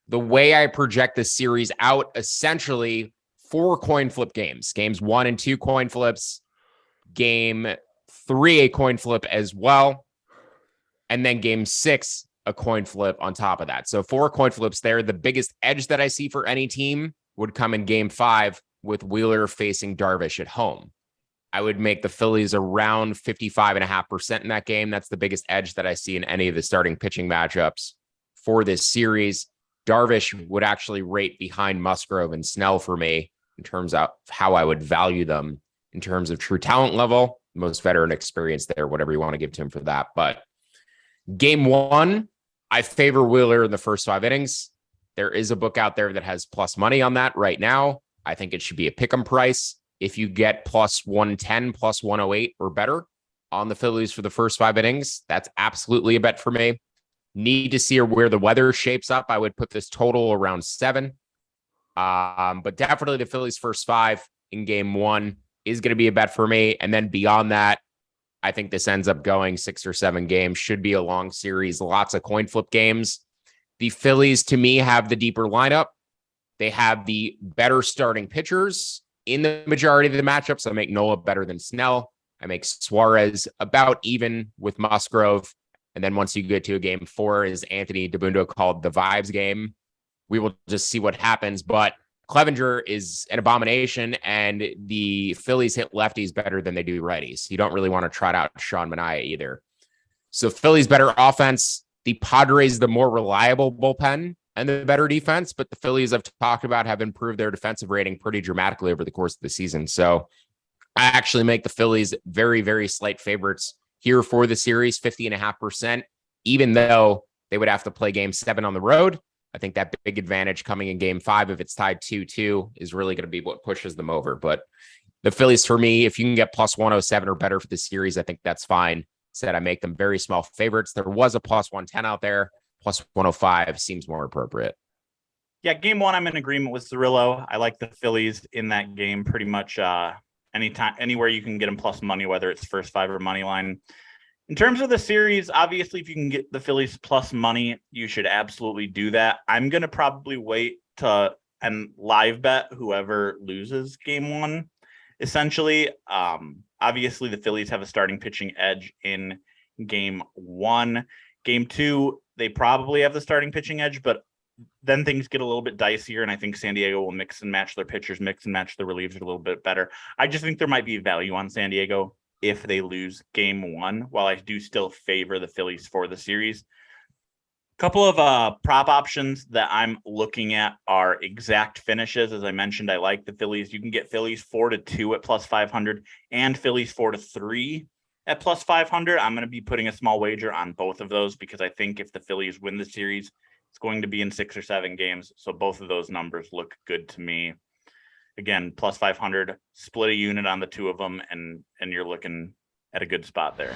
the way I project this series out, essentially 4 coin flip games. Games 1 and 2 coin flips. Game 3, a coin flip as well. And then game 6, a coin flip on top of that. So 4 coin flips there. The biggest edge that I see for any team would come in game 5 with Wheeler facing Darvish at home. I would make the Phillies around 55.5% in that game. That's the biggest edge that I see in any of the starting pitching matchups for this series. Darvish would actually rate behind Musgrove and Snell for me in terms of how I would value them in terms of true talent level, most veteran experience there, whatever you want to give to him for that. But game 1, I favor Wheeler in the first 5 innings. There is a book out there that has plus money on that right now. I think it should be a pick'em price. If you get plus 110, plus 108 or better on the Phillies for the first 5 innings, that's absolutely a bet for me. Need to see where the weather shapes up. I would put this total around 7. But definitely the Phillies first 5 in game 1 is going to be a bet for me. And then beyond that, I think this ends up going 6 or 7 games. Should be a long series, lots of coin flip games. The Phillies, to me, have the deeper lineup. They have the better starting pitchers in the majority of the matchups. I make Nola better than Snell. I make Suarez about even with Musgrove. And then once you get to a game 4, as Anthony DeBundo called the vibes game, we will just see what happens. But Clevenger is an abomination, and the Phillies hit lefties better than they do righties. You don't really want to trot out Sean Manaea either. So Phillies better offense. The Padres, the more reliable bullpen and the better defense, but the Phillies I've talked about have improved their defensive rating pretty dramatically over the course of the season. So I actually make the Phillies very, very slight favorites here for the series, 50.5%, even though they would have to play game 7 on the road. I think that big advantage coming in game 5, if it's tied 2-2, is really going to be what pushes them over. But the Phillies, for me, if you can get plus 107 or better for the series, I think that's fine. Said I make them very small favorites. There was a plus 110 out there. Plus 105 seems more appropriate. Yeah, game 1, I'm in agreement with Cirillo. I like the Phillies in that game pretty much anytime, anywhere you can get them plus money, whether it's first 5 or money line. In terms of the series, obviously, if you can get the Phillies plus money, you should absolutely do that. I'm going to probably wait to and live bet whoever loses game 1, essentially. Obviously, the Phillies have a starting pitching edge in game 1. Game 2, they probably have the starting pitching edge, but then things get a little bit dicier, and I think San Diego will mix and match their pitchers, mix and match the relievers a little bit better. I just think there might be value on San Diego if they lose game 1, while I do still favor the Phillies for the series. A couple of prop options that I'm looking at are exact finishes. As I mentioned, I like the Phillies. You can get Phillies 4-2 at plus 500 and Phillies 4-3 at plus 500. I'm going to be putting a small wager on both of those because I think if the Phillies win the series, it's going to be in 6 or 7 games. So both of those numbers look good to me. Again, plus 500, split a unit on the 2 of them, and you're looking at a good spot there.